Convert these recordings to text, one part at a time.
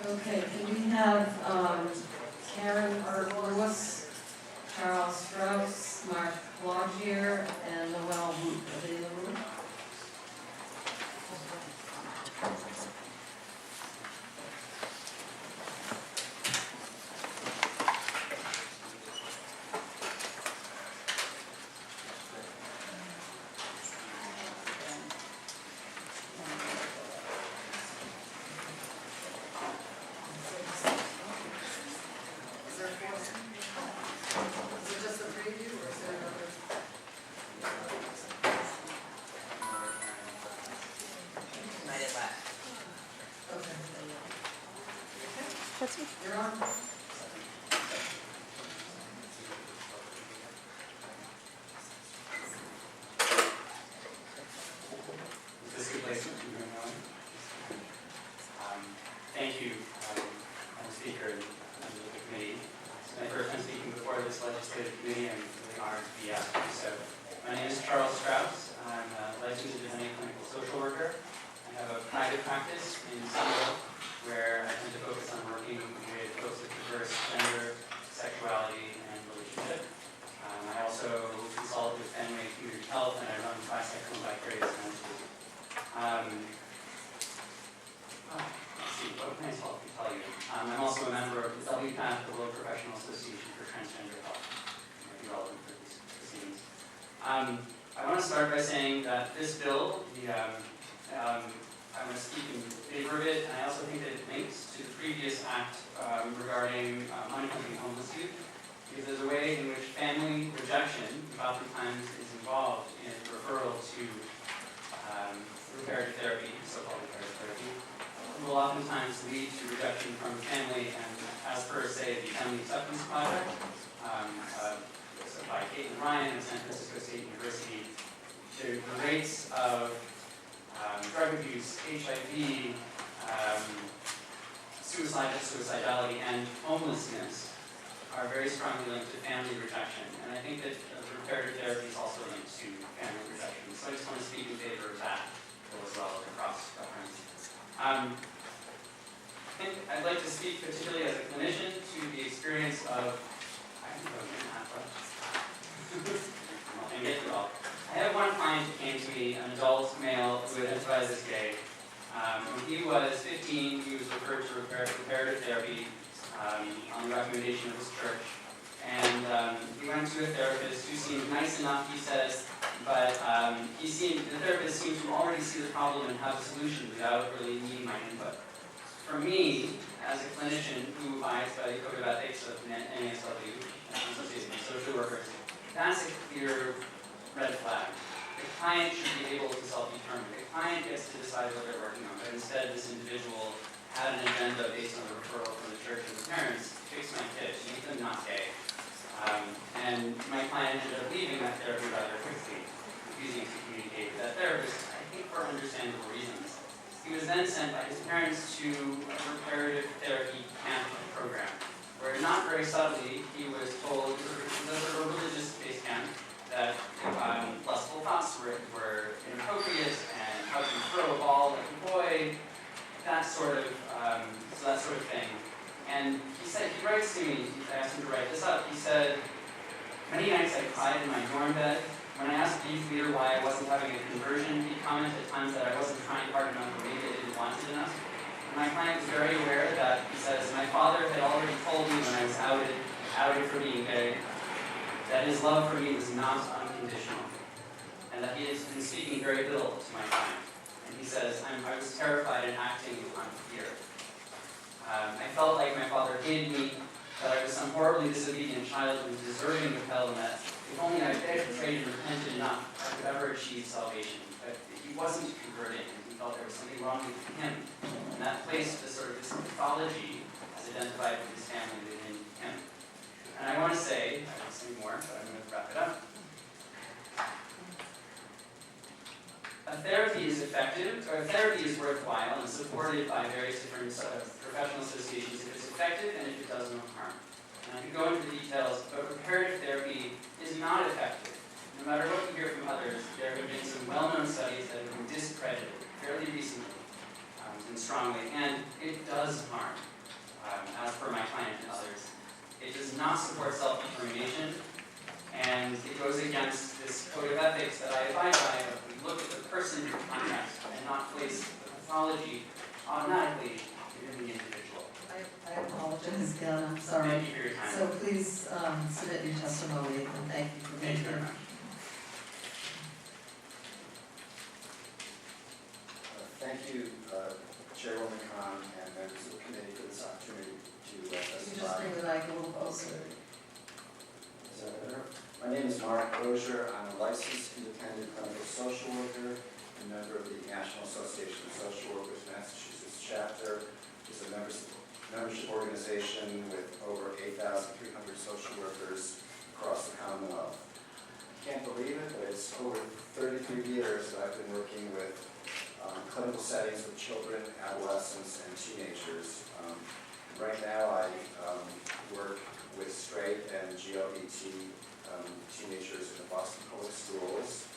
Okay, can we have Karen Lewis, Charles Strauss, Mark Clogier, and Noel Woot? Are they in the room? That's me. You're on. Is this a good place to be going on? Thank you, Madam Speaker and members of the committee. It's my first time speaking before this legislative committee. I'm really honored to be asked to do so. My name is Charles Strauss. I'm a licensed independent clinical social worker. I have a private practice in Seattle where I tend to focus on working with folks with diverse gender, sexuality, and relationship. I also consult with family and community health, and I run bisexual and vicarious mental. Let's see, what can I tell you? I'm also a member of the WPATH, the World Professional Association for Transgender Health. It might be relevant for these proceedings. I want to start by saying that this bill, I want to speak in favor of it, and I also think that it links to the previous act regarding unaccompanied homeless youth, because there's a way in which family rejection oftentimes is involved in referral to reparative therapy, so-called reparative therapy, will oftentimes lead to rejection from family, and as per, say, the Family Acceptance Project, by Kate and Ryan at San Francisco State University, the rates of drug abuse, HIV, suicidality, and homelessness are very strongly linked to family rejection. And I think that reparative therapy is also linked to family rejection. So I just want to speak in favor of that as well, across reference. I think I'd like to speak particularly as a clinician to the experience of, I have one client who came to me, an adult male who identifies as gay. When he was 15, he was referred to reparative therapy on the recommendation of his church. And he went to a therapist who seemed nice enough, he says, but the therapist seemed to already see the problem and have a solution without really needing my input. For me, as a clinician who abides by the Code of Ethics of NASW, Association of Social Workers, that's a clear red flag. The client should be able to self-determine. The client gets to decide what they're working on, but instead this individual had an agenda based on the referral from the church and the parents to fix my kids, make them not gay. And my client ended up leaving that therapy rather quickly, refusing to communicate with that therapist, I think for understandable reasons. He was then sent by his parents to a reparative therapy camp program, where not very subtly he was told, it was a religious-based camp, that lustful thoughts were inappropriate, and how to throw a ball like a boy, that sort of thing. And he said, he writes to me, I asked him to write this up, he said, many nights I cried in my dorm bed. When I asked the youth leader why I wasn't having a conversion, he commented at times that I wasn't trying hard enough, or maybe I didn't want it enough. And my client was very aware that, he says, my father had already told me when I was outed for being gay, that his love for me was not unconditional, and that he has been speaking very little to my client. And he says, I was terrified and acting on fear. I felt like my father hated me, that I was some horribly disobedient child who was deserving of hell, and that if only I begged, prayed, and repented enough, I could ever achieve salvation. But he wasn't converting, and he felt there was something wrong with him. And that placed this mythology as identified with his family within him. And I want to say, I won't say more, but I'm going to wrap it up. Therapy is effective, or therapy is worthwhile and supported by various different professional associations if it's effective and if it does no harm. And I could go into the details, but reparative therapy is not effective. No matter what you hear from others, there have been some well-known studies that have been discredited fairly recently and strongly, and it does harm, as per my client and others. It does not support self-determination, and it goes against this code of ethics that I abide by of we look at the person in the contract and not place the pathology automatically in the individual. I apologize again, I'm sorry. Thank you for your time. So please submit your testimony, and thank you for being Thank you very here. much. Thank you, Chairwoman Khan and members of the committee for this opportunity to Can you just testify. bring the mic a little closer? Is that better? My name is Mark Rozier. I'm a licensed independent clinical social worker and member of the National Association of Social Workers Massachusetts chapter. It's a membership organization with over 8,300 social workers across the Commonwealth. Can't believe it, but it's over 33 years that I've been working with clinical settings with children, adolescents, and teenagers. Right now I work with straight and GLBT teenagers in the Boston Public Schools,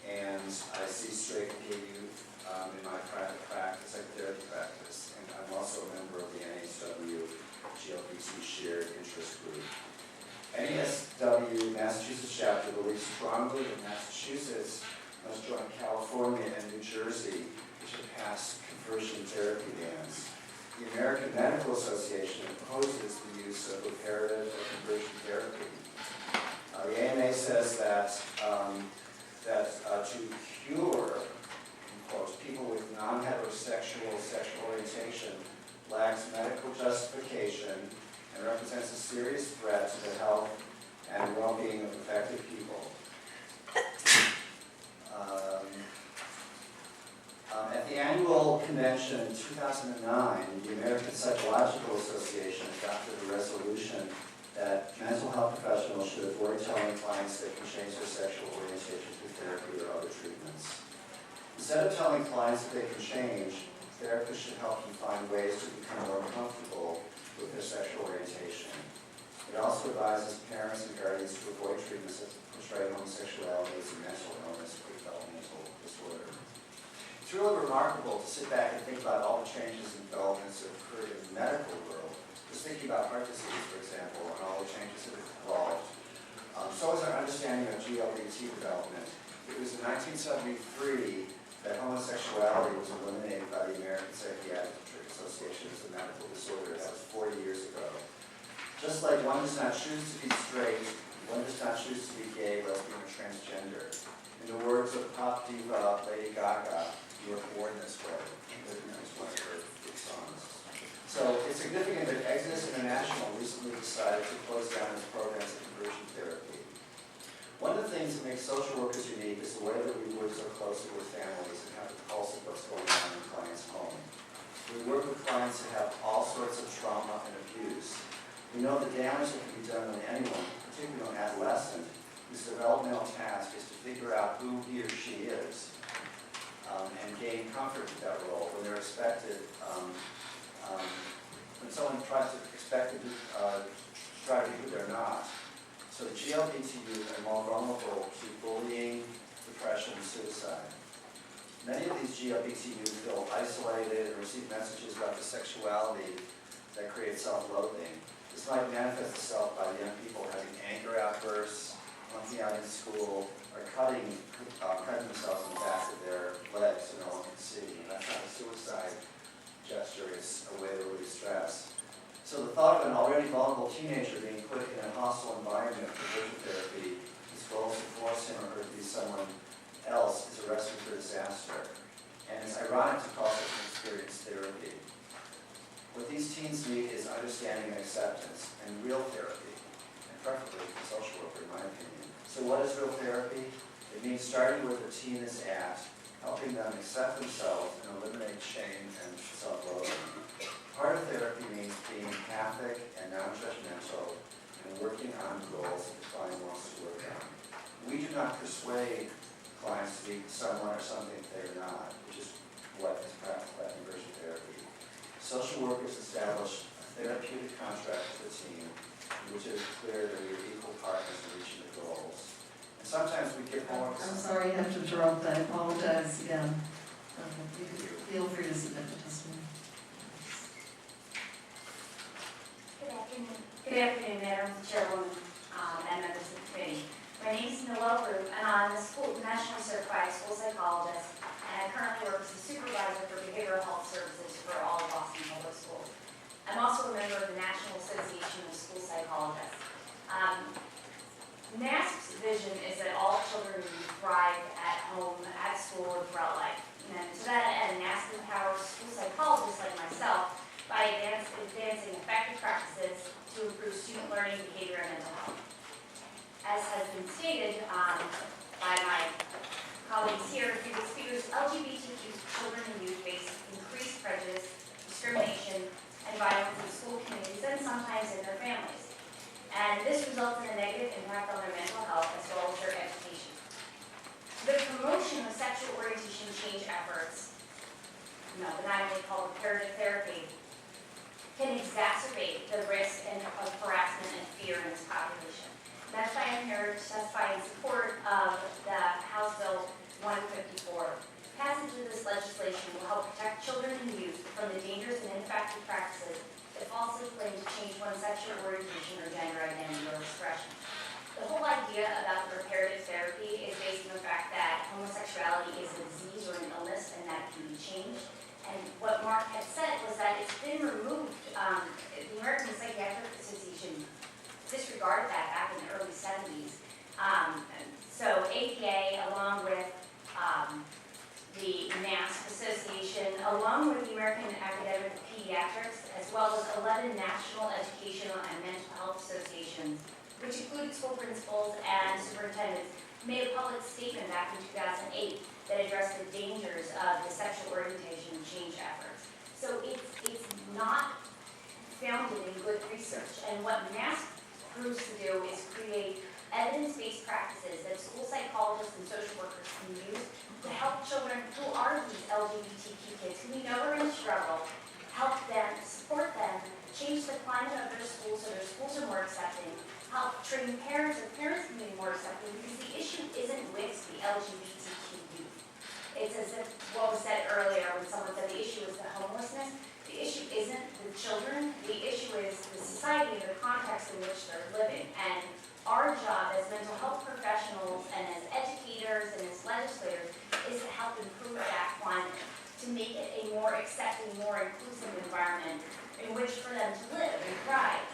and I see straight and gay youth in my private practice, psychotherapy practice, and I'm also a member of the NASW GLBT Shared Interest Group. NASW Massachusetts chapter believes strongly that Massachusetts must join California and New Jersey, which have passed conversion therapy bans. The American Medical Association opposes the use of reparative or conversion therapy. The AMA says that to cure, in quotes, people with non-heterosexual sexual orientation lacks medical justification and represents a serious threat to the health and well-being of affected people. At the annual convention in 2009, the American Psychological Association adopted a resolution that mental health professionals should avoid telling clients they can change their sexual orientation through therapy or other treatments. Instead of telling clients that they can change, therapists should help them find ways to become more comfortable with their sexual orientation. It also advises parents and guardians to avoid treatments that portray homosexuality as a mental illness or developmental disorder. It's really remarkable to sit back and think about all the changes and developments that occurred in the medical world. Just thinking about heart disease, for example, and all the changes that have evolved. So is our understanding of GLBT development. It was in 1973 that homosexuality was eliminated by the American Psychiatric Association as a medical disorder. That was 40 years ago. Just like one does not choose to be straight, one does not choose to be gay, lesbian, or transgender. In the words of pop diva Lady Gaga, you were born this way. That was one of her big songs. So it's significant that Exodus International recently decided to close down its programs of conversion therapy. One of the things that makes social workers unique is the way that we work so closely with families and have the pulse of what's going on in clients' home. We work with clients that have all sorts of trauma and abuse. We know the damage that can be done when anyone, particularly an adolescent, whose developmental task is to figure out who he or she is and gain comfort with that role when they're expected, when someone tries to expect to try to be who they're not. So the GLBT youth are more vulnerable to bullying, depression, and suicide. Many of these GLBT youth feel isolated and receive messages about the sexuality that create self-loathing. This might manifest itself by young people having anger outbursts, flunking out in school, or cutting themselves in the back of their legs so no one can see. And that's not a suicide gesture, it's a way to release stress. So the thought of an already vulnerable teenager being put in a hostile environment for conversion therapy, whose goal is to force him or her to be someone else, is a recipe for disaster. And it's ironic to call such an experience therapy. What these teens need is understanding and acceptance, and real therapy, and preferably a social worker, in my opinion. So what is real therapy? It means starting where the teen is at, helping them accept themselves and eliminate shame and self-loathing. Part of therapy means being empathic and non-judgmental and working on goals that the client wants to work on. We do not persuade clients to be someone or something they're not, which is what is practiced by conversion therapy. Social workers establish a therapeutic contract with the team in which it is clear that we are equal partners in reaching the goals. And sometimes we get more. I'm sorry, I have to interrupt. I apologize again. Feel free to submit the testimony. Good afternoon, Madam Chairwoman, and members of the committee. My name is Noelle Group, and I'm a nationally certified school psychologist, and I currently work as a supervisor for behavioral health services for all of Boston Public Schools. I'm also a member of the National Association of School Psychologists. NASP's vision is that all children thrive at home, at school, and throughout life. And to that end, NASP empowers school psychologists like myself by advancing effective practices to improve student learning, behavior, and mental health. As has been stated by my colleagues here, previous speakers, LGBTQ children and youth face increased prejudice, discrimination, and violence in school communities and sometimes in their families. And this results in a negative impact on their mental health as well as their education. The promotion of sexual orientation change efforts, benign called comparative therapy, can exacerbate the risk of harassment and fear in this population. That's why I'm here to testify in support of the House Bill 154. Passage of this legislation will help protect children and youth from the dangerous and ineffective practices that falsely claim to change one's sexual orientation or gender identity or expression. The whole idea about the reparative therapy is based on the fact that homosexuality is a disease or an illness and that it can be changed. And what Mark had said was that it's been removed. The American Psychiatric Association disregarded that back in the early 70s. So APA, along with the NASP Association, along with the American Academy of Pediatrics, as well as 11 national educational and mental health associations, which included school principals and superintendents, made a public statement back in 2008 that addressed the dangers of the sexual orientation change efforts. So it's not founded in good research, and what NASP proves to do is create evidence-based practices that school psychologists and social workers can use to help children who are these LGBTQ kids who we know are in struggle, help them, support them, change the climate of their schools so their schools are more accepting, help train parents or parents can be more accepting, because the issue isn't with the LGBTQ youth. It's as if what was said earlier when someone said the issue is the homelessness. The issue isn't the children, the issue is the society and the context in which they're living. And our job as mental health professionals and as educators and as legislators is to help improve that climate, to make it a more accepting, more inclusive environment in which for them to live and thrive.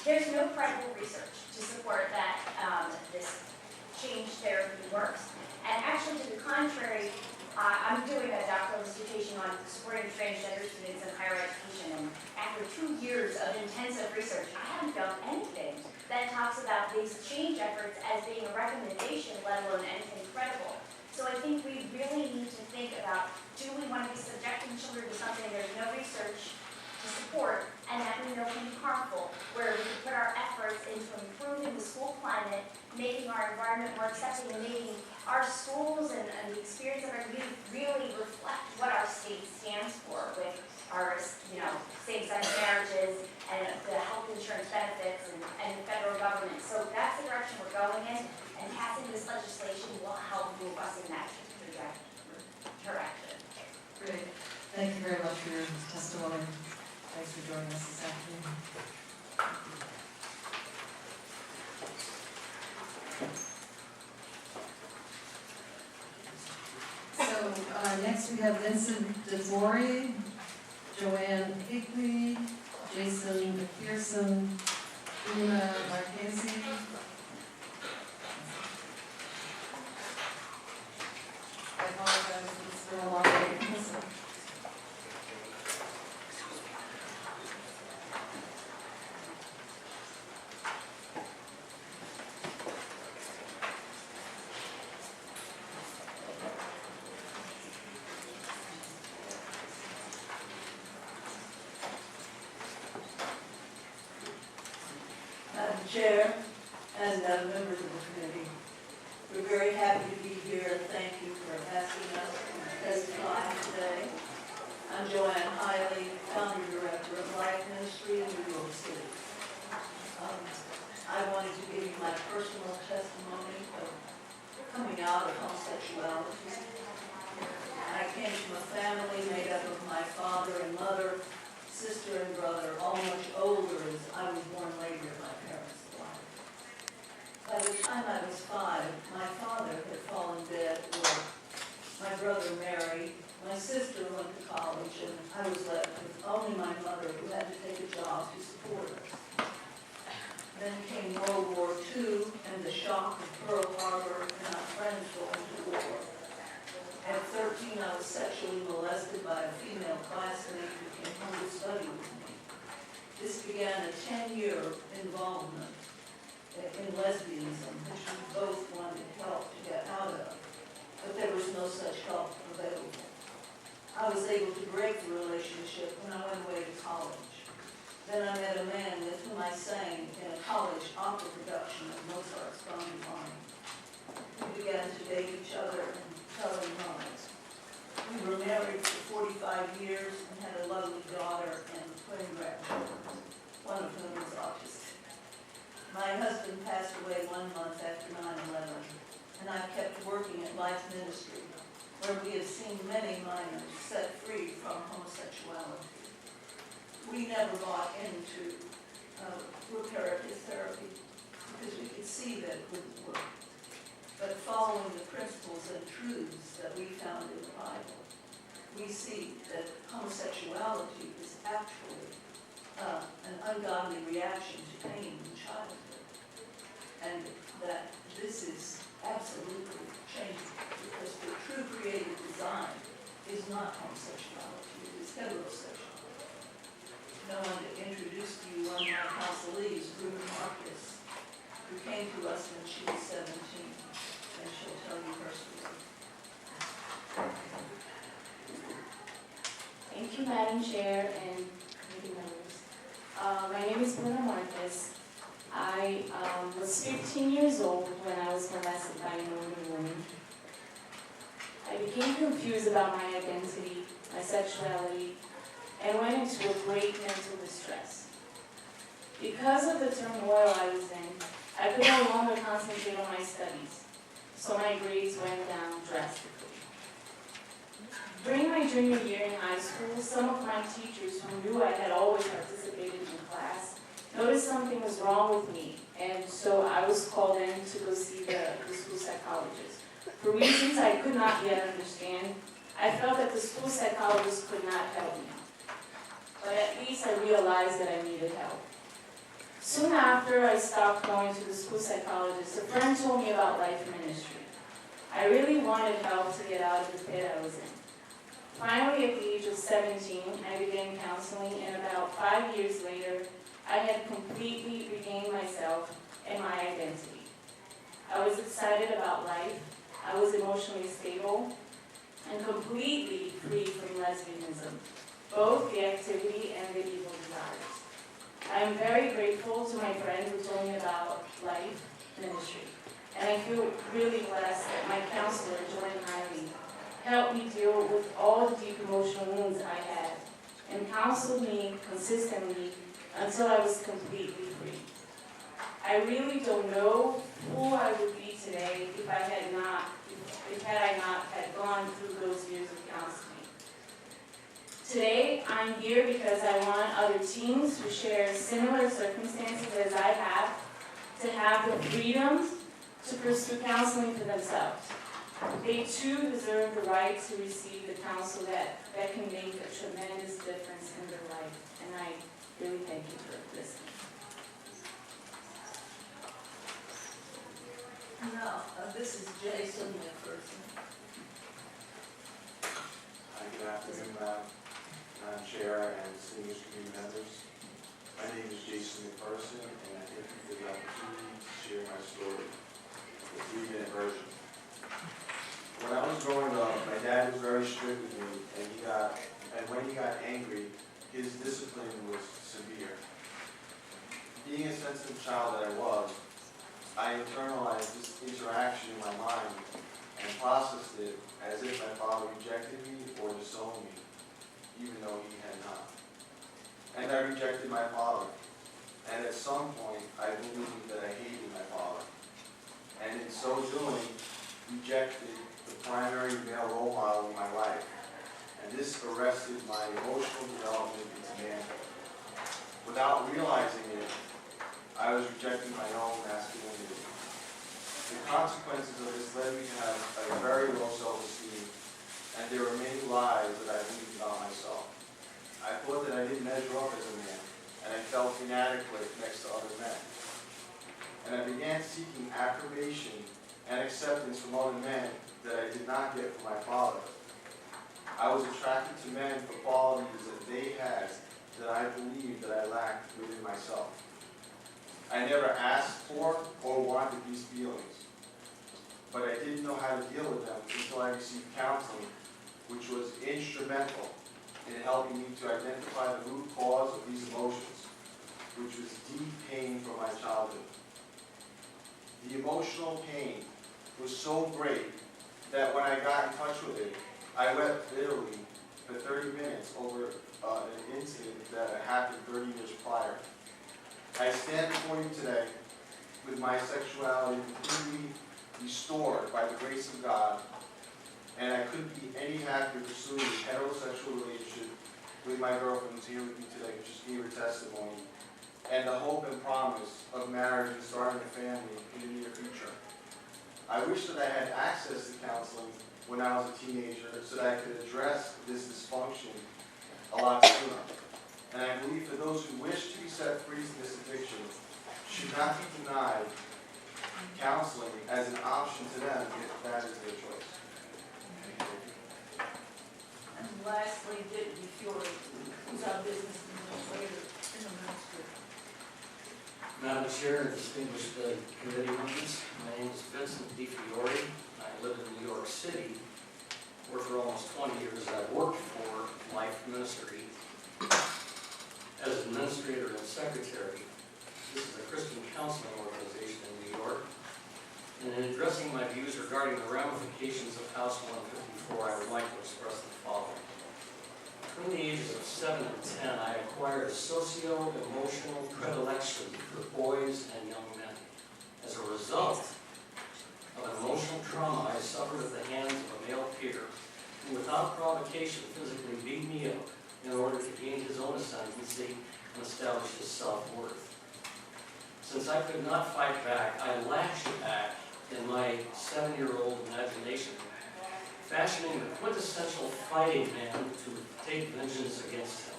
There's no credible research to support that this change therapy works. And actually, to the contrary, I'm doing a doctoral dissertation on supporting transgender students in higher education, and after 2 years of intensive research, I haven't found anything that talks about these change efforts as being a recommendation, let alone anything credible. So I think we really need to think about, do we want to be subjecting children to something there's no research to support and that we know can be harmful, where we can put our efforts into improving the school climate, making our environment more accepting, and making our schools and the experience of our youth really reflect what our state stands for with our, same-sex marriages and the health insurance benefits and the federal government. So that's the direction we're going in, and passing this legislation will help move us in that direction. Great. Thank you very much for your testimony. Thanks for joining us this afternoon. So next we have Vincent DeVore, Joanne Higley, Jason McPherson, Una Marchese. I apologize, it's been a long day. Madam Chair and members of the committee, we're very happy to be here. Thank you for asking us to testify today. I'm Joanne Hiley, founder director of Life Ministry in New York City. I wanted to give you my personal testimony of coming out of homosexuality. I came from a family made up of my father and mother, sister and brother, all much older as I was born later in my parents' life. By the time I was 5, my father had fallen dead, or my brother married, my sister went to college, and I was left with only my mother, who had to take a job to support us. Then came World War II and the shock of Pearl Harbor and our friends going to war. At 13, I was sexually molested by a female classmate who came home to study with me. This began a 10-year involvement in lesbianism, which we both wanted help to get out of, but there was no such help available. I was able to break the relationship when I went away to college. Then I met a man with whom I sang in a college opera production of Mozart's Don Giovanni. We began to date each other and tell him lies. We were married for 45 years and had a lovely daughter and twin grandchildren, one of whom was autistic. My husband passed away 1 month after 9/11, and I've kept working at Life Ministry, where we have seen many minors set free from homosexuality. We never bought into reparative therapy because we could see that it wouldn't work. But following the principles and truths that we found in the Bible, we see that homosexuality is actually an ungodly reaction to pain in childhood, and that this is absolutely changing because the true creative design is not homosexuality, it is heterosexuality. I want to introduce to you one of my counselees, Ruben Marcus, who came to us when she was 17, and she'll tell you her story. Thank you, Madam Chair and committee members. My name is Bruna Marcus. I was 15 years old when I was molested by an older woman. I became confused about my identity, my sexuality, and went into a great mental distress. Because of the turmoil I was in, I could no longer concentrate on my studies, so my grades went down drastically. During my junior year in high school, some of my teachers who knew I had always participated in class noticed something was wrong with me, and so I was called in to go see the school psychologist. For reasons I could not yet understand, I felt that the school psychologist could not help me. But at least I realized that I needed help. Soon after I stopped going to the school psychologist, a friend told me about Life Ministry. I really wanted help to get out of the pit I was in. Finally, at the age of 17, I began counseling, and about 5 years later, I had completely regained myself and my identity. I was excited about life, I was emotionally stable, and completely free from lesbianism, both the activity and the evil desires. I am very grateful to my friend who told me about Life Ministry, and I feel really blessed that my counselor, Jordan Hiley, helped me deal with all the deep emotional wounds I had and counseled me consistently until I was completely free. I really don't know who I would be today if I had not had gone through those years of counseling. Today, I'm here because I want other teens who share similar circumstances as I have the freedom to pursue counseling for themselves. They too deserve the right to receive the counsel that can make a tremendous difference in their life. And I really thank you for listening. Now, this is Jason McPherson. Hi, good afternoon, Madam Chair and distinguished community members. My name is Jason McPherson, and I thank you for the opportunity to share my story, the 3-minute version. When I was growing up, my dad was very strict with me, and when he got angry, his discipline was severe. Being a sensitive child that I was, I internalized this interaction in my mind and processed it as if my father rejected me or disowned me, even though he had not. And I rejected my father. And at some point, I believed that I hated my father. And in so doing, rejected the primary male role model in my life, and this arrested my emotional development into manhood. Without realizing it, I was rejecting my own masculinity. The consequences of this led me to have a very low self-esteem, and there were many lies that I believed about myself. I thought that I didn't measure up as a man, and I felt inadequate next to other men. And I began seeking affirmation and acceptance from other men that I did not get from my father. I was attracted to men for qualities that they had that I believed that I lacked within myself. I never asked for or wanted these feelings, but I didn't know how to deal with them until I received counseling, which was instrumental in helping me to identify the root cause of these emotions, which was deep pain from my childhood. The emotional pain was so great that when I got in touch with it, I wept bitterly for 30 minutes over an incident that had happened 30 years prior. I stand before you today with my sexuality completely restored by the grace of God, and I couldn't be any happier pursuing a heterosexual relationship with my girlfriend who's here with me today, who just gave her testimony, and the hope and promise of marriage and starting a family in the near future. I wish that I had access to counseling when I was a teenager so that I could address this dysfunction a lot sooner. And I believe that those who wish to be set free from this addiction should not be denied counseling as an option to them if that is their choice. And lastly, Dick DeFiore, who's our business administrator in the ministry. Madam Chair and distinguished committee members, my name is Vincent DeFiore. I live in New York City, where for almost 20 years I've worked for Life Ministry as administrator and secretary. This is a Christian counseling organization in New York. And in addressing my views regarding the ramifications of House 154, I would like to express the following. Between the ages of 7 and 10, I acquired a socio-emotional predilection for boys and young men. As a result of an emotional trauma I suffered at the hands of a male peer who, without provocation, physically beat me up in order to gain his own ascendancy and establish his self-worth. Since I could not fight back, I lashed back in my 7-year-old imagination, fashioning the quintessential fighting man to take vengeance against him.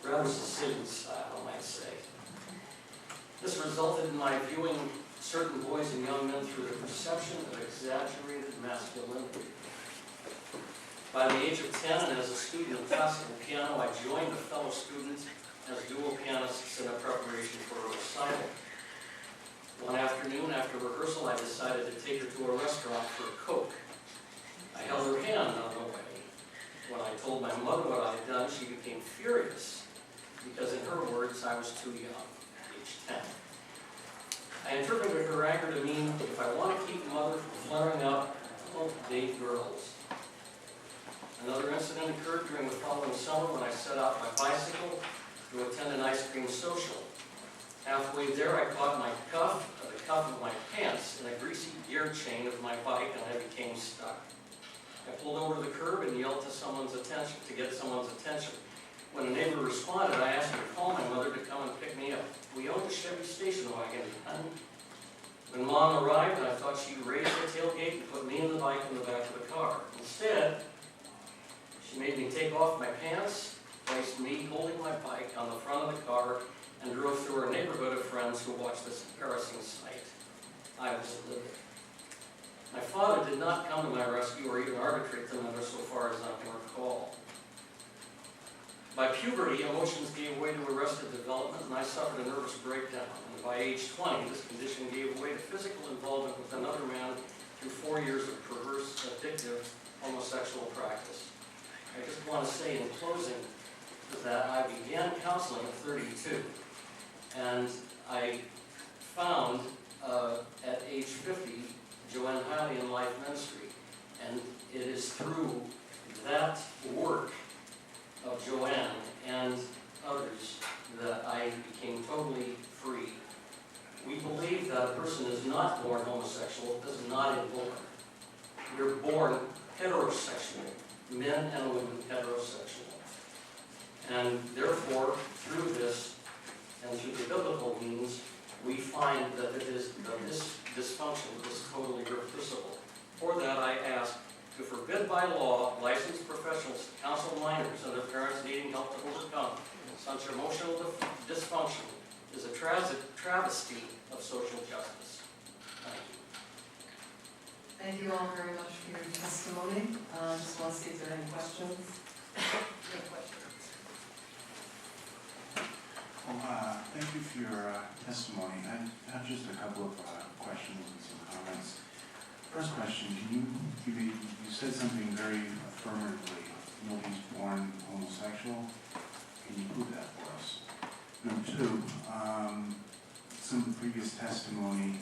Rather Sicilian style, I might say. This resulted in my viewing certain boys and young men through the perception of exaggerated masculinity. By the age of 10 and as a student of classical piano, I joined a fellow student as dual pianists in a preparation for a recital. One afternoon after rehearsal, I decided to take her to a restaurant for a Coke. I held her hand on the way. When I told my mother what I had done, she became furious because, in her words, I was too young, age 10. I interpreted her anger to mean, if I want to keep mother from flaring up, don't date girls. Another incident occurred during the following summer when I set out my bicycle to attend an ice cream social. Halfway there, I caught the cuff of my pants in a greasy gear chain of my bike, and I became stuck. I pulled over the curb and yelled to get someone's attention. When a neighbor responded, I asked her to call my mother to come and pick me up. We owned a Chevy station wagon. When Mom arrived, I thought she'd raise the tailgate and put me and the bike in the back of the car. Instead, she made me take off my pants, placed me holding my bike on the front of the car, and drove through a neighborhood of friends who watched this embarrassing sight. I was livid. My father did not come to my rescue or even arbitrate the matter so far as I can recall. By puberty, emotions gave way to arrested development, and I suffered a nervous breakdown. And by age 20, this condition gave way to physical involvement with another man through 4 years of perverse, addictive homosexual practice. I just want to say in closing that I began counseling at 32, and I found at age 50 Joanne Hiley in Life Ministry, and it is through that work of Joanne and others that I became totally free. We believe that a person is not born homosexual, is not inborn. You're born heterosexual. men and women heterosexual. And therefore, through this and through the biblical means, we find that this dysfunction is totally reversible. For that, I ask to forbid by law licensed professionals to counsel minors and their parents needing help to overcome such emotional dysfunction is a travesty of social justice. Thank you. Thank you all very much for your testimony. Just want to see if there are any questions. Any questions? Well, thank you for your testimony. I have just a couple of questions and some comments. First question, you said something very affirmatively, nobody's born homosexual. Can you prove that for us? Number two, some of the previous testimony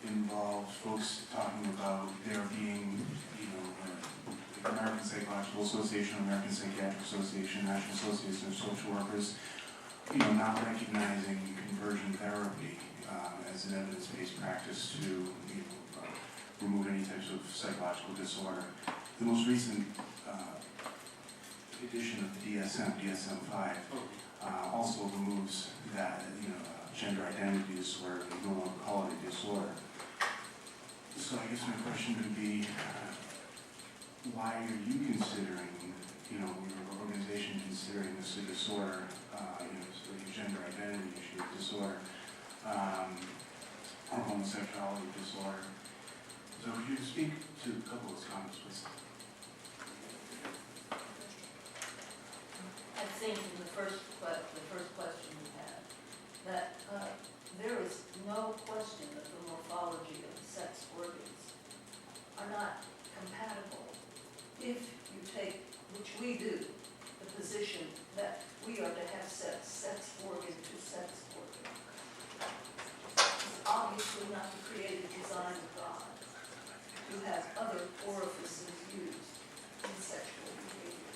involves folks talking about there being, the American Psychological Association, American Psychiatric Association, National Association of Social Workers, not recognizing conversion therapy as an evidence-based practice to, remove any types of psychological disorder. The most recent edition of the DSM-5, also removes that, gender identity disorder. They no longer call it a disorder. So I guess my question would be, why are you considering, your organization considering this a disorder, sort of gender identity issue disorder, or homosexuality disorder? So could you speak to a couple of those comments, please? I think in the first question we had, that there is no question that the morphology of the sex organs are not compatible if you take, which we do, the position that we are to have sex organ to sex organ. It's obviously not the creative design of God to have other orifices used in sexual behavior.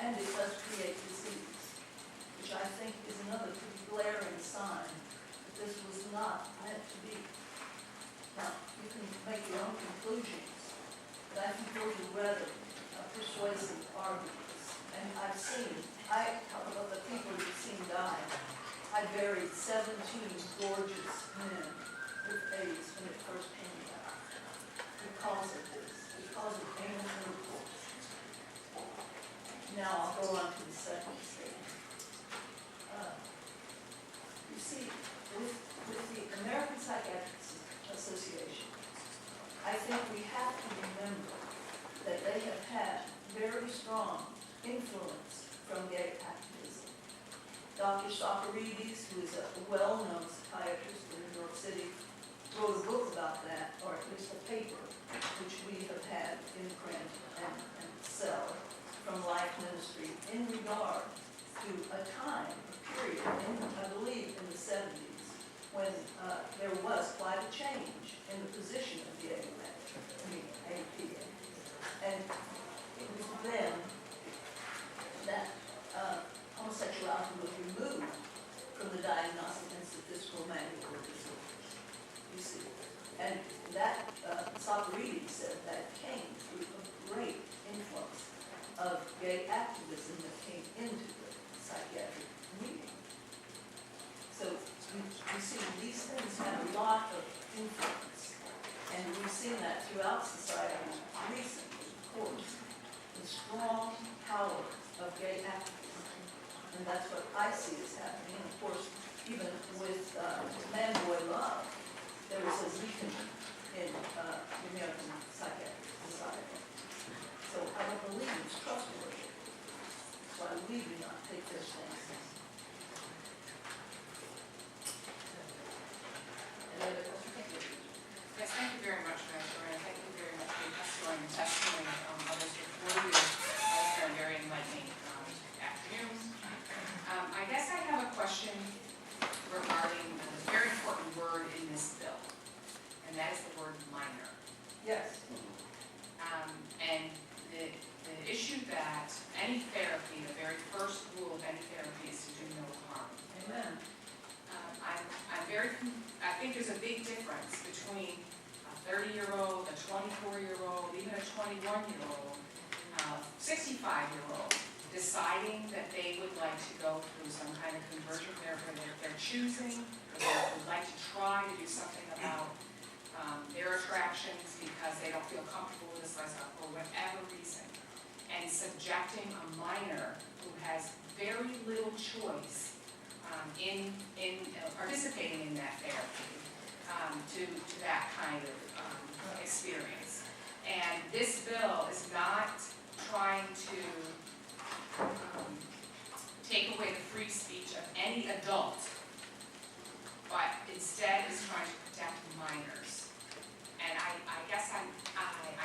And it does create disease, which I think is another pretty glaring sign that this was not meant to be. Now, you can make your own conclusions, but I think those are rather persuasive arguments. And I've seen, of the people you've seen die, I buried 17 gorgeous men with AIDS when it first came out. Because of this, because of anal intercourse. Now I'll go on to the second statement. You see, with the American Psychiatric Association, I think we have to remember that they have had very strong influence from gay activism. Dr. Socarides, who is a well-known psychiatrist in New York City, wrote a book about that, or at least a paper, which we have had in print and sell from Life Ministry in regard to a time, a period, I believe in the 70s, when there was quite a change in the position of the APA. And it was then that homosexuality was removed from the Diagnostic and Statistical Manual of Disorders. You see, and that Socarides said that came through a great influence of gay activism that came into the psychiatric meeting. So we see these things have a lot of influence, and we've seen that throughout society recently, of course, the strong power of gay activism. And that's what I see is happening. And of course, even with man-boy love, there was a weakening in the American Psychiatric Society. So I don't believe it's trustworthy. So I believe we not take this thing. Any other questions? Yes, thank you very much, Madam Chair, and thank you very much for your testimony and testimony of others before you. Also, a very enlightening afternoon. I guess I have a question regarding a very important word in this bill, and that is the word minor. Yes. And the issue that any therapy, the very first rule of any therapy is to do no harm. Amen. I think there's a big difference between a 30-year-old, a 24-year-old, even a 21-year-old 65-year-old deciding that they would like to go through some kind of conversion therapy that they're choosing, or they would like to try to do something about their attractions because they don't feel comfortable with this lifestyle for whatever reason, and subjecting a minor who has very little choice in participating in that therapy to that kind of experience. And this bill is not trying to take away the free speech of any adult, but instead is trying to protect minors. And I guess I'm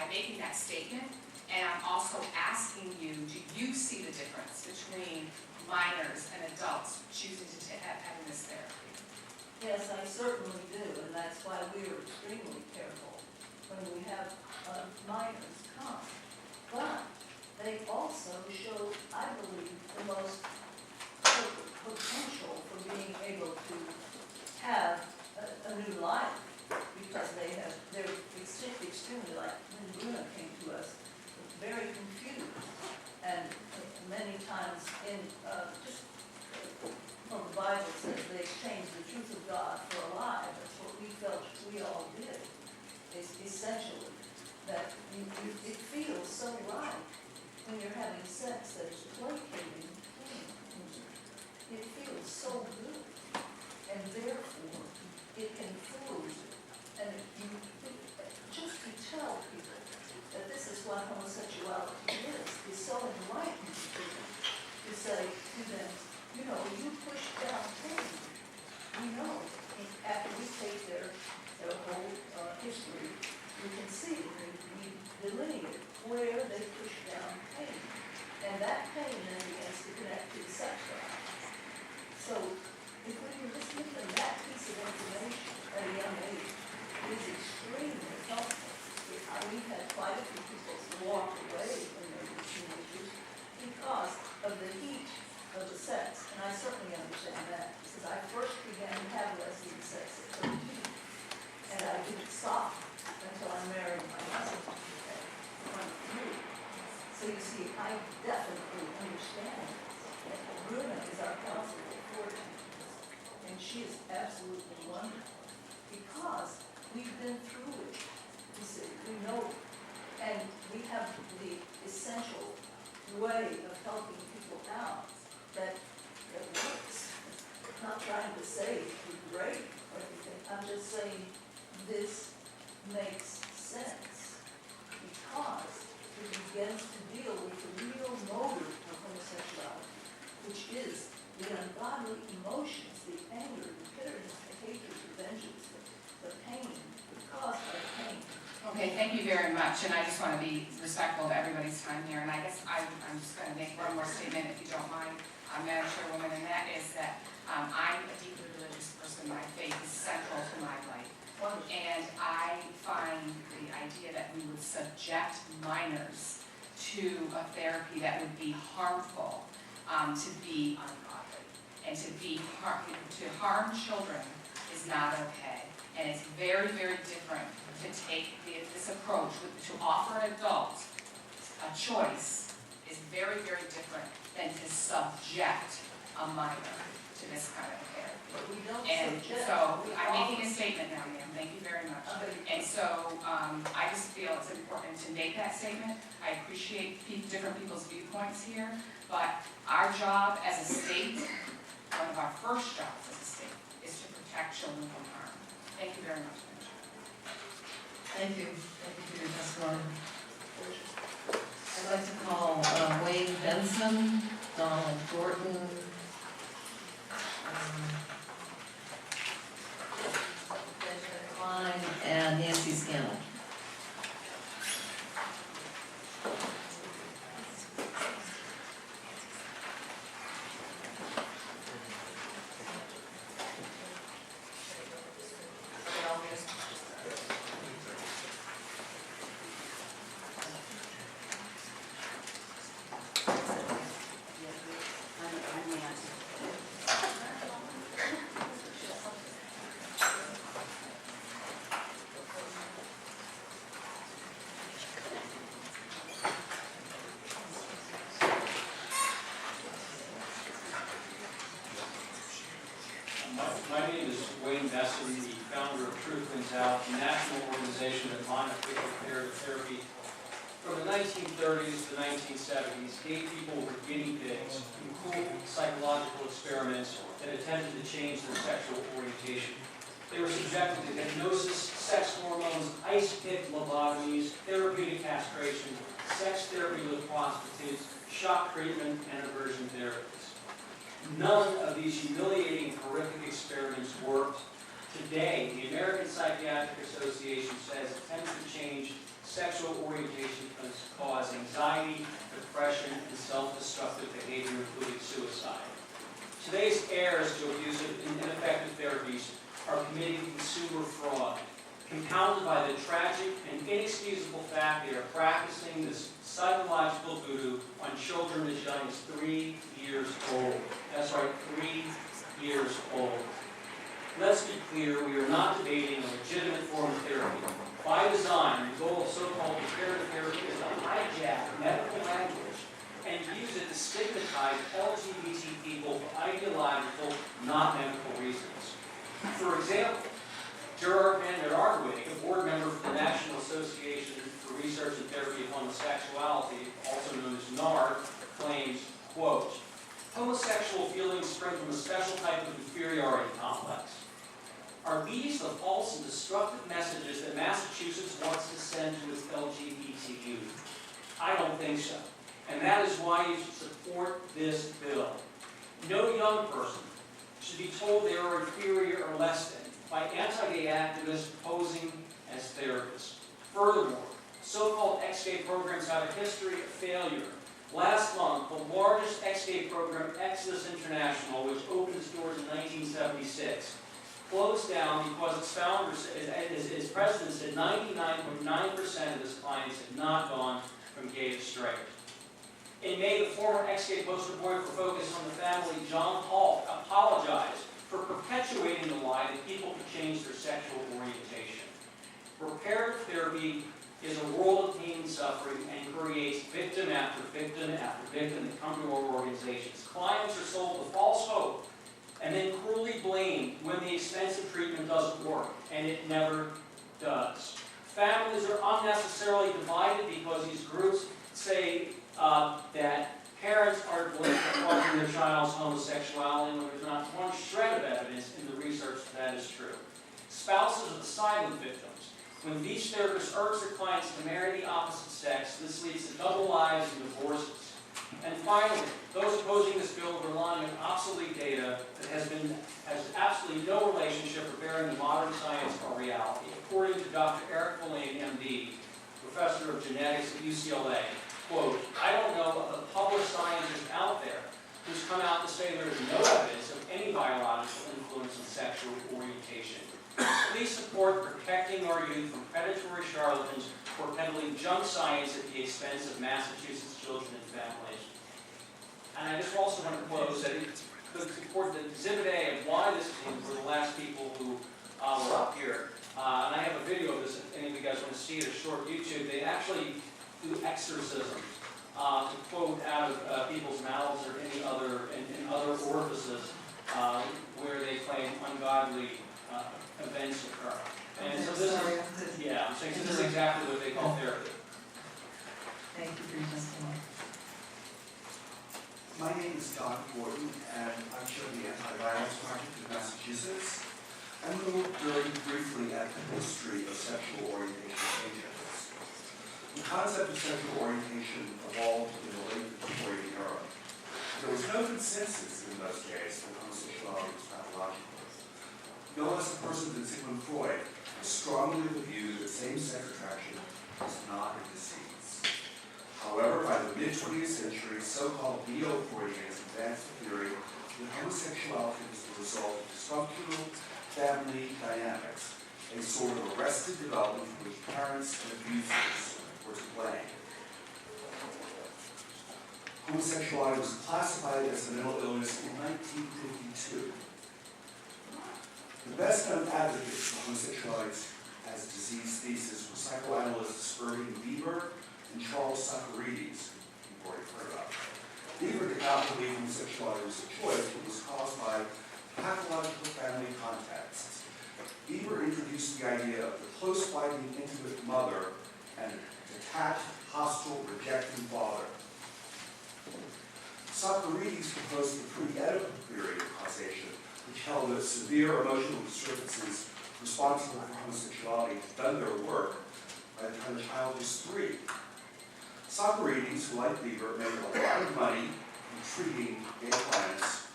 making that statement, and I'm also asking you, do you see the difference between minors and adults choosing to having this therapy? Yes, I certainly do, and that's why we are extremely careful when we have minors come. But they also show, I believe, the most potential for being able to have a new life, because they're extremely, like when Luna came to us, very confused, and many times in just from the Bible says they exchanged the truth of God for a lie. That's what we felt we all did. Is essentially that it feels so right when you're having sex that it's placating. It feels so good, and therefore it can fool you. And just to tell people that this is what homosexuality is so enlightening to them, to say to them, you know, you push down pain. We know after we take their whole history, we can see, we delineate where they push down pain. And that pain then begins to connect to the sex drive. So if we can just give them that piece of information at a young age, it is extremely helpful. We've had quite a few people walk away when they were teenagers because of the heat of the sex. And I certainly understand that, because I first began to have lesbian sex at 13. And I didn't stop until I married my husband at 23. So you see, I definitely understand that Bruna is our counselor for teenagers, and she is absolutely wonderful because we've been through it. You see, we know it, and we have the essential way of helping people out that works. I'm not trying to say it's great or anything. I'm just saying this makes sense because it begins to deal with the real motive of homosexuality, which is the ungodly emotions, the anger, the bitterness, the hatred, the vengeance, the pain caused by pain. Okay, thank you very much, and I just want to be respectful of everybody's time here, and I guess I'm just going to make one more statement, if you don't mind, Madam Chairwoman, and that is that I'm a deeply religious person. My faith is central to my life, and I find the idea that we would subject minors to a therapy that would be harmful to be ungodly, and to harm children is not okay, and it's very, very different to take this approach, to offer an adult a choice is very, very different than to subject a minor to this kind of therapy. But we don't And subject. so I'm making a statement now, ma'am, thank you very much. And so I just feel it's important to make that statement. I appreciate different people's viewpoints here, but our job as a state, one of our first jobs as a state, is to protect children from harm. Thank you very much. Thank you for your testimony. I'd like to call Wayne Benson, Donald Gordon, Benjamin Klein, and Nancy Scannell. I'm My name is Wayne Besson, the founder of Truth Wins Out, a national organization that monitors comparative therapy. From the 1930s to the 1970s, gay people were guinea pigs in cool psychological experiments that attempted to change their sexual orientation. They were subjected to hypnosis, sex hormones, ice pick lobotomies, therapeutic castration, sex therapy with prostitutes, shock treatment, and aversion therapies. None of these humiliating, horrific experiments worked. Today, the American Psychiatric Association says attempts to change sexual orientation can cause anxiety, depression, and self-destructive behavior, including suicide. Today's heirs to abusive and ineffective therapies are committing consumer fraud, compounded by the tragic and inexcusable fact they are practicing this psychological voodoo on children as young as 3 years old. That's right, 3 years old. Let's be clear, we are not debating a legitimate form of therapy. By design, the goal of so-called comparative therapy is to hijack medical language and use it to stigmatize LGBT people for ideological, not medical reasons. For example, Gerard Van der Aardwijk, a board member for the National Association for Research and Therapy of Homosexuality, also known as NARD, claims, quote, homosexual feelings spring from a special type of inferiority complex. Are these the false and destructive messages that Massachusetts wants to send to its LGBT youth? I don't think so. And that is why you should support this bill. No young person should be told they are inferior or less than by anti-gay activists posing as therapists. Furthermore, so-called ex-gay programs have a history of failure. Last month, the largest ex-gay program, Exodus International, which opened its doors in 1976, closed down because its founders, its president said 99.9% of its clients had not gone from gay to straight. In May, the former ex-gay poster boy for Focus on the Family, John Hall, apologized for perpetuating the lie that people can change their sexual orientation. Reparative therapy is a world of pain and suffering and creates victim after victim after victim that come to our organizations. Clients are sold a false hope and then cruelly blamed when the expensive treatment doesn't work, and it never does. Families are unnecessarily divided because these groups say that parents are blamed for causing their child's homosexuality when there's not one shred of evidence in the research that is true. Spouses are the silent victims. When these therapists urge their clients to marry the opposite sex, this leads to double lives and divorces. And finally, those opposing this bill are relying on obsolete data that has absolutely no relationship or bearing on modern science or reality. According to Dr. Eric Verlaine, MD, professor of genetics at UCLA, quote, I don't know of a published scientist out there who's come out to say there is no evidence of any biological influence on sexual orientation. Please support protecting our youth from predatory charlatans who are peddling junk science at the expense of Massachusetts children and families. And I just also want to close that the Exhibit A of why this came for the last people who were up here. And I have a video of this if any of you guys want to see it, a short YouTube. They actually do exorcisms to quote out of people's mouths or any other in other orifices where they claim ungodly events occur. And so this is, yeah, I'm saying this is exactly what they call therapy. Thank you for your testimony. My name is Don Gordon, and I chair the Anti-Violence Project in Massachusetts. I'm going to look very briefly at the history of sexual orientation changes. The concept of sexual orientation evolved in the late Victorian era. There was no consensus in those days that homosexuality was pathological. No less a person than Sigmund Freud was strongly of the view that same-sex attraction was not a disease. However, by the mid-20th century, so-called neo-Freudians advanced the theory that homosexuality was the result of dysfunctional family dynamics, a sort of arrested development for which parents and abusers were to blame. Homosexuality was classified as a mental illness in 1952. The best-known advocates for homosexuality as disease thesis were psychoanalysts Irving Bieber and Charles Socarides, you've already heard about. Bieber did not believe homosexuality was a choice, but was caused by pathological introduced the idea of the close, fighting, intimate mother and a detached, hostile, rejecting father. Socrates proposed the pre-Oedipal theory of causation, which held that severe emotional disturbances responsible for homosexuality had done their work by the time the child was 3. Socrates, who like Bieber, made a lot of money from treating gay clients,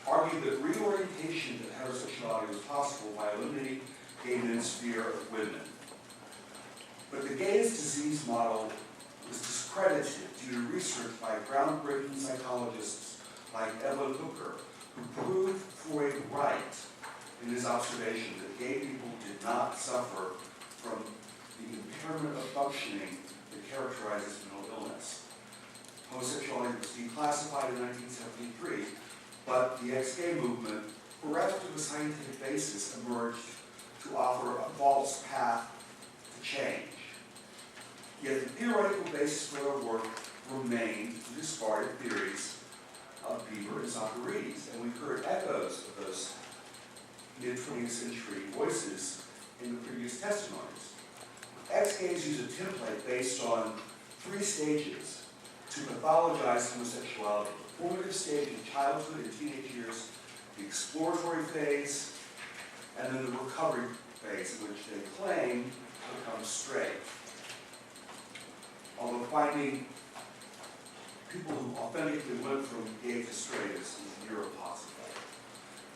argued that reorientation to heterosexuality was possible by eliminating gay men's fear of women. But the gay is disease model was discredited due to research by groundbreaking psychologists like Evelyn Hooker, who proved Freud right in his observation that gay people did not suffer from the impairment of functioning that characterizes mental illness. Homosexuality was declassified in 1973, but the ex-gay movement, bereft of a scientific basis, emerged to offer a false path to change. Yet the theoretical basis for their work remained the discarded theories of Bieber and Socrates, and we've heard echoes of those mid-20th century voices in the previous testimonies. Ex-gays use a template based on 3 stages to pathologize homosexuality: the formative stage in childhood and teenage years, the exploratory phase, and then the recovery phase in which they claim to become straight. Although finding people who authentically went from gay to straight is near impossible.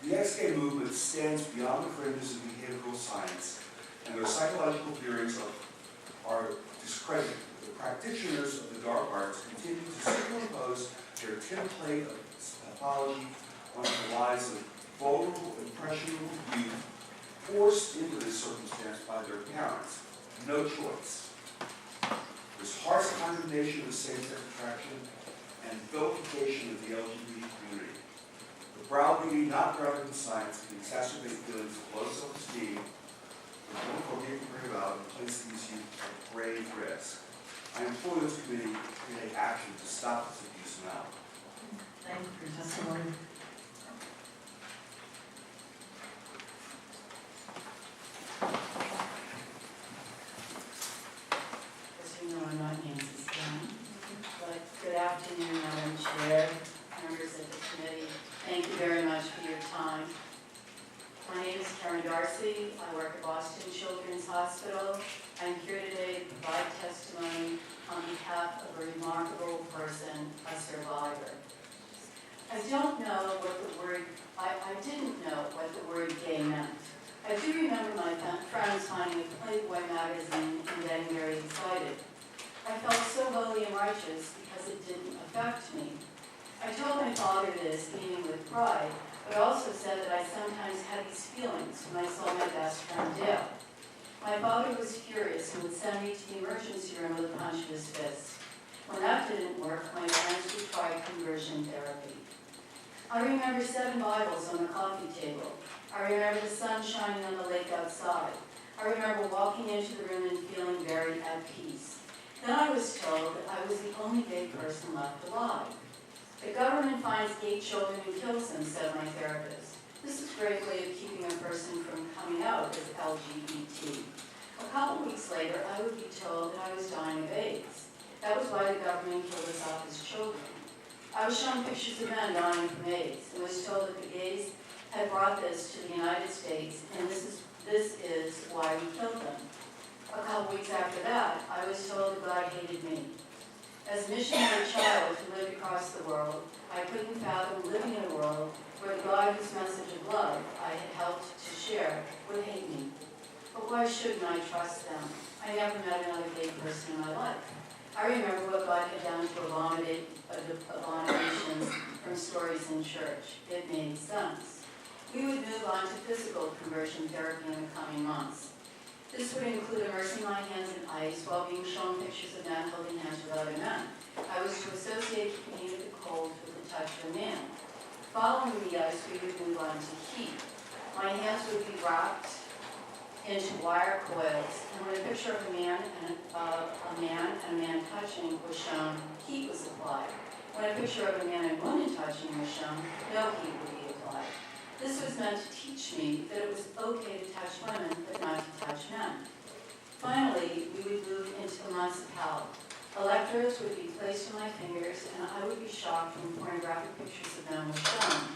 The ex-gay movement stands beyond the fringes of behavioral science, and their psychological theories are discredited. The practitioners of the dark arts continue to superimpose their template of pathology onto the lives of vulnerable, impressionable youth forced into this circumstance by their parents. No choice. There's harsh condemnation of same-sex attraction and vilification of the LGBT community. The browbeating, not grounded in science, can exacerbate feelings of low self-esteem, which won't forget to bring about and place these youth at grave risk. I implore this committee to take action to stop this abuse now. Thank you for your testimony. As you know, I'm not Nancy Stone, but good afternoon, Madam Chair, members of the committee. Thank you very much for your time. My name is Karen Darcy. I work at Boston Children's Hospital. I'm here today to provide testimony on behalf of a remarkable person, a survivor. I didn't know what the word gay meant. I do remember my friends finding a Playboy magazine and getting very excited. I felt so holy and righteous because it didn't affect me. I told my father this, beaming with pride, but also said that I sometimes had these feelings when I saw my best friend Dale. My father was furious and would send me to the emergency room with a punch of his fist. When that didn't work, my parents would try conversion therapy. I remember 7 Bibles on the coffee table. I remember the sun shining on the lake outside. I remember walking into the room and feeling very at peace. Then I was told that I was the only gay person left alive. The government finds gay children and kills them, said my therapist. This is a great way of keeping a person from coming out as LGBT. A couple weeks later, I would be told that I was dying of AIDS. That was why the government killed us off as children. I was shown pictures of men dying from AIDS and was told that the gays had brought this to the United States, and this is why we killed them. A couple weeks after that, I was told that God hated me. As a missionary child who lived across the world, I couldn't fathom living in a world where the God whose message of love I had helped to share would hate me. But why shouldn't I trust them? I never met another gay person in my life. I remember what God had done to abominations from stories in church. It made sense. We would move on to physical conversion therapy in the coming months. This would include immersing my hands in ice while being shown pictures of men holding hands with other men. I was to associate the pain of the cold with the touch of a man. Following the ice, we would move on to heat. My hands would be wrapped into wire coils, and when a picture of a man and a man touching was shown, heat was applied. When a picture of a man and woman touching was shown, no heat would be applied. This was meant to teach me that it was okay to touch women, but not to touch men. Finally, we would move into the municipality. Electrodes would be placed on my fingers, and I would be shocked when pornographic pictures of men were shown.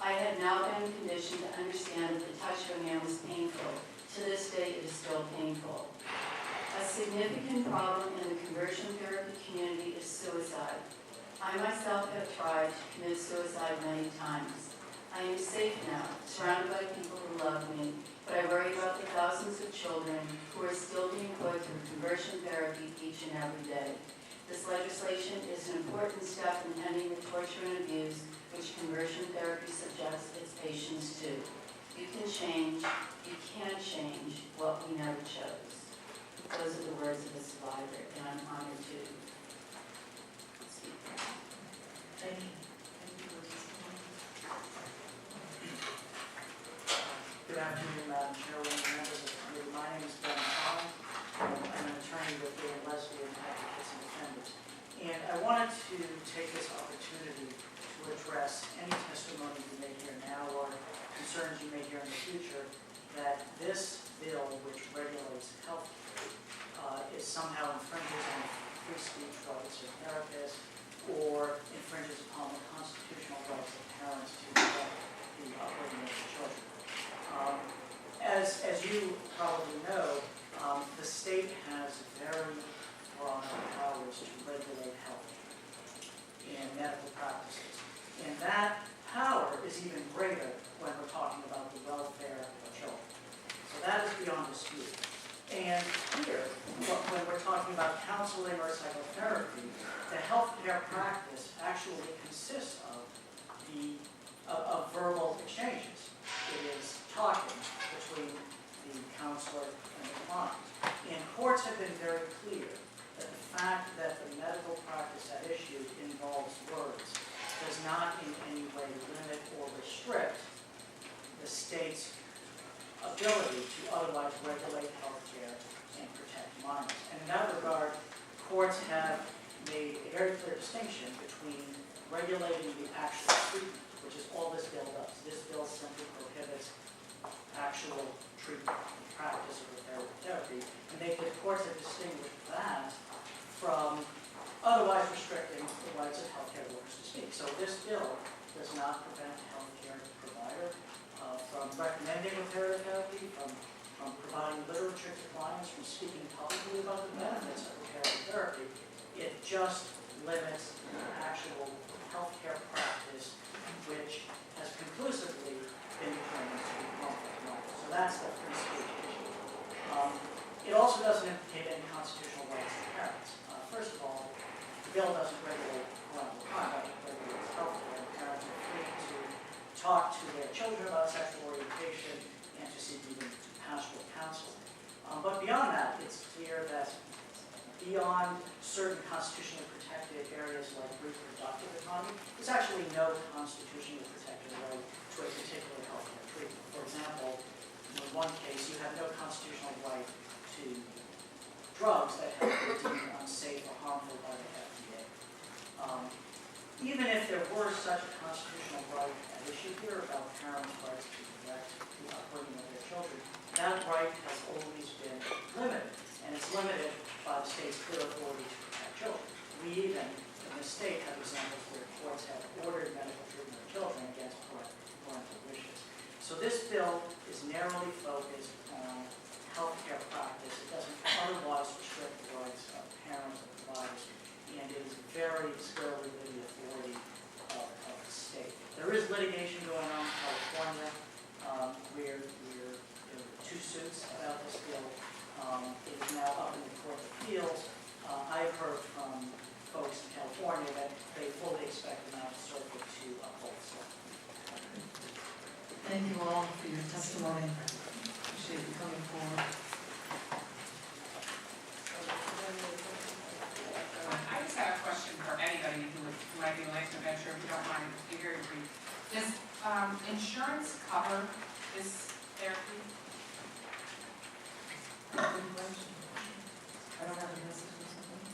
I had now been conditioned to understand that the touch of a man was painful. To this day, it is still painful. A significant problem in the conversion therapy community is suicide. I myself have tried to commit suicide many times. I am safe now, surrounded by people who love me, but I worry about the thousands of children who are still being put through conversion therapy each and every day. This legislation is an important step in ending the torture and abuse which conversion therapy subjects its patients to. You can change, you can't change what we never chose. Those are the words of a survivor, and I'm honored to speak there. Thank you. Thank you for testimony. Good afternoon, Madam Chairwoman, members of the committee. My name is Ben Collins. I'm an attorney with gay and lesbian advocates and defenders. And I wanted to take this opportunity to address any testimony you may hear now or concerns you may hear in the future that this bill, which regulates health care, is somehow infringes on free speech rights of therapists or infringes upon the constitutional rights of parents to protect the upbringing of their children. As you probably know, the state has very broad powers to regulate health and medical practices. And that power is even greater when we're talking about the welfare of children. So that is beyond dispute. And here, when we're talking about counseling or psychotherapy, the healthcare practice actually consists of verbal exchanges. It is talking between the counselor and the client. And courts have been very clear that the fact that the medical practice at issue involves words does not in any way limit or restrict the state's ability to otherwise regulate healthcare and protect minors. And in that regard, courts have made a very clear distinction between regulating the actual treatment, which is all this bill does. This bill simply prohibits actual treatment, practice of therapy, and the courts have distinguished that from otherwise restricting the rights of healthcare workers to speak. So this bill does not prevent a healthcare provider from recommending reparative therapy, from providing literature to clients, from speaking publicly about the benefits of reparative therapy. It just limits the actual healthcare practice, which has conclusively been determined to be harmful to minors. So that's the free speech issue. It also doesn't implicate any constitutional rights to parents. First of all, the bill doesn't regulate parental conduct, it regulates healthcare. Parents are free to talk to their children about sexual orientation and to seek even pastoral counseling. But beyond that, it's clear that beyond certain constitutionally protected areas like reproductive autonomy, there's actually no constitutionally protected right to a particular healthcare treatment. For example, in one case, you have no constitutional right to drugs that have been deemed unsafe or harmful by the FDA. Even if there were such a constitutional right at issue here about parents' rights to protect the upbringing of their children, that right has always been limited, and it's limited by the state's clear authority to protect children. We even, in the state, have examples where courts have ordered medical treatment of children against parental wishes. So this bill is narrowly focused on healthcare practice. It doesn't otherwise restrict the rights of parents and providers, and it is very squarely within the authority of the state. There is litigation going on in California where there are two suits about this bill. It is now up in the Court of Appeals. I've heard from folks in California that they fully expect the Ninth Circuit to uphold this law. Thank you all for your testimony. Appreciate you coming forward. I just have a question for anybody who might be like to venture, if you don't mind, be very brief. Does insurance cover this therapy? Good question. I don't have a message or something.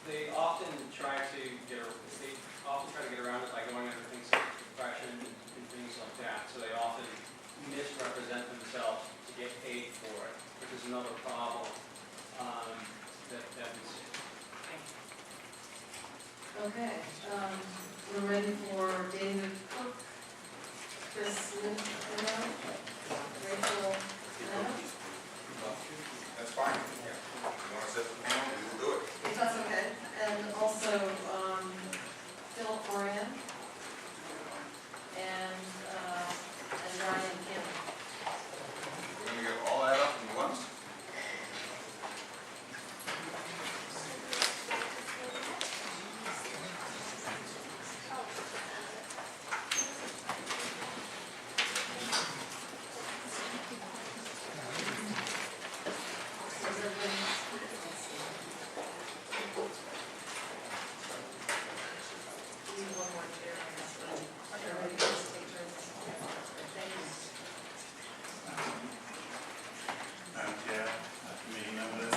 They often try to get around it by going under things like depression and things like that, so they often misrepresent themselves to get paid for it, which is another problem that we see. Okay, we're ready for David Cook, Chris Lino, Rachel Leno. That's fine. Yeah. If you want to set the panel, we will do it. If that's okay, and also Phil Orion and Ryan Kim. We're going to get all that up at once. Madam Chair, committee members,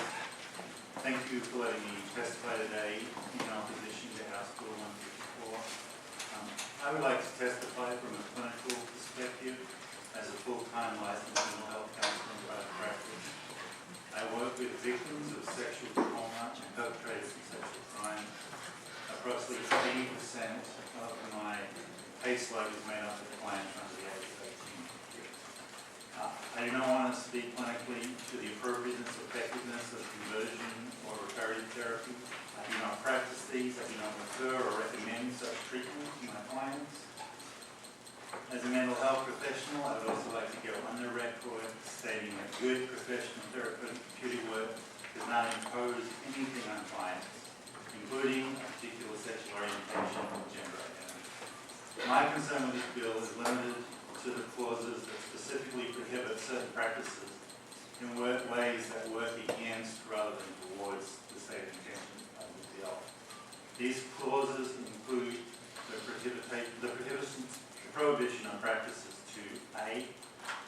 thank you for letting me testify today in opposition to House Bill 154. I would like to testify from a clinical perspective as a full-time licensed mental health counselor in private practice. I work with victims of sexual trauma and perpetrators of sexual crime. Approximately 80% of my caseload is made up of clients under the age of 18. I do not want to speak clinically to the appropriateness or effectiveness of conversion or reparative therapy. I do not practice these. I do not refer or recommend such treatment to my clients. As a mental health professional, I would also like to go on the record stating that good professional therapeutic work does not impose anything on clients, including a particular sexual orientation or gender identity. My concern with this bill is limited to the clauses that specifically prohibit certain practices in ways that work against rather than towards the stated intention of the bill. These clauses include the prohibition on practices to A,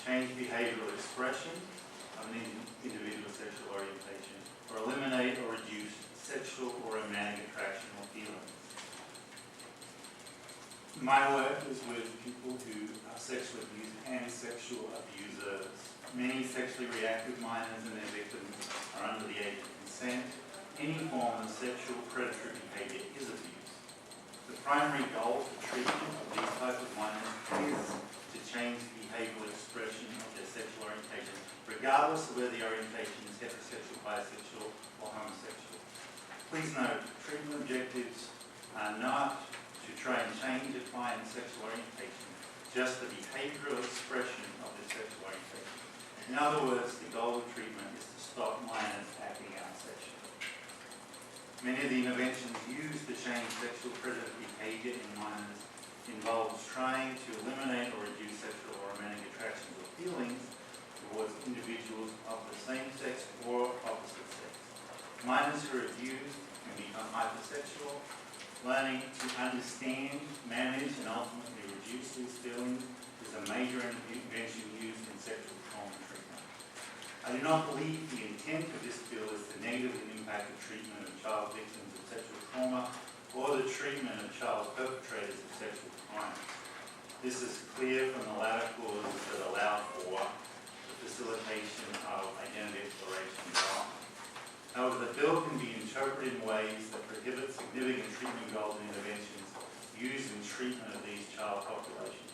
change behavioral expression of an individual's sexual orientation, or eliminate or reduce sexual or romantic attraction or feelings. My work is with people who are sexual abused and sexual abusers. Many sexually reactive minors and their victims are under the age of consent. Any form of sexual predatory behavior is abuse. The primary goal for treatment of these types of minors is to change the behavioral expression of their sexual orientation, regardless of whether the orientation is heterosexual, bisexual, or homosexual. Please note, treatment objectives are not to try and change a client's sexual orientation, just the behavioral expression of their sexual orientation. In other words, the goal of treatment is to stop minors acting out sexually. Many of the interventions used to change sexual predatory behavior in minors involves trying to eliminate or reduce sexual or romantic attractions or feelings towards individuals of the same sex or opposite sex. Minors who are abused can become hypersexual. Learning to understand, manage, and ultimately reduce these feelings is a major intervention used in sexual trauma treatment. I do not believe the intent of this bill is to negatively impact the treatment of child victims of sexual trauma or the treatment of child perpetrators of sexual crimes. This is clear from the latter clauses that allow for the facilitation of identity exploration development. However, the bill can be interpreted in ways that prohibit significant treatment goals and interventions used in treatment of these child populations.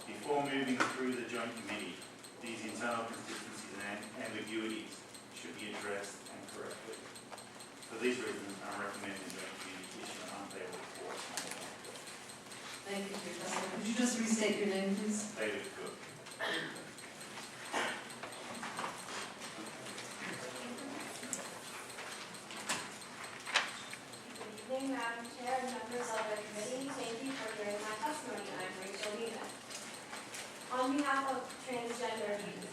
Before moving through the joint committee, these internal consistencies and ambiguities should be addressed and corrected. For these reasons, I'm recommending the joint committee issue an unfavorable report. Thank you, Professor. Could you just restate your name, please? David Cook. Good evening, Madam Chair and members of the committee. Thank you for hearing my testimony. I'm Rachel Lena. On behalf of transgender youth,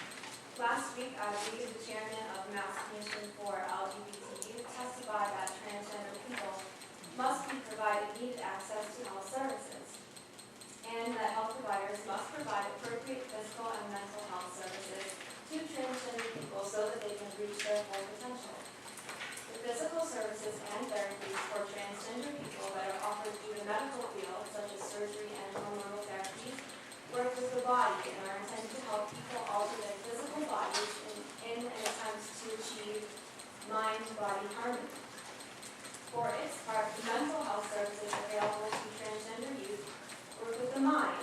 last week I believe the chairman of Mass Commission for LGBT Youth testified that transgender people must be provided needed access to health services, and that health providers must provide appropriate physical and mental health services to transgender people so that they can reach their full potential. The physical services and therapies for transgender people that are offered through the medical field, such as surgery and hormonal therapies, body and are intended to help people alter their physical bodies in an attempt to achieve mind-body harmony. For its part, the mental health services available to transgender youth work with the mind